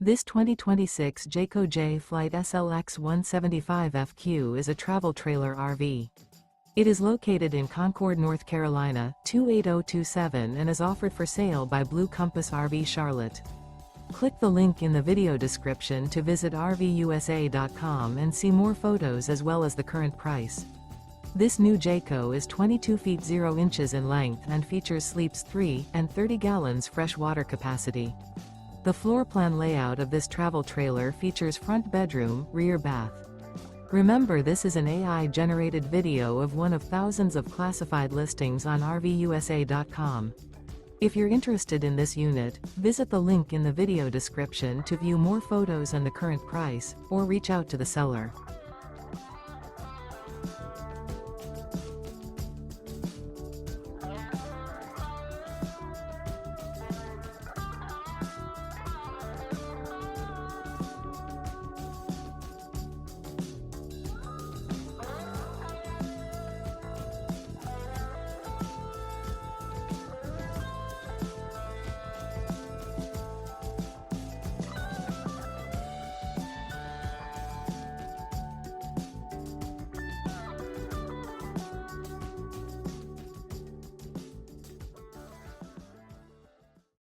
This 2026 Jayco Jay Flight SLX 175FQ is a travel trailer RV. It is located in Concord, North Carolina, 28027 and is offered for sale by Blue Compass RV Charlotte. Click the link in the video description to visit RVUSA.com and see more photos as well as the current price. This new Jayco is 22 feet 0 inches in length and features sleeps 3 and 30 gallons fresh water capacity. The floor plan layout of this travel trailer features front bedroom, rear bath. Remember, this is an AI-generated video of one of thousands of classified listings on RVUSA.com. If you're interested in this unit, visit the link in the video description to view more photos and the current price, or reach out to the seller.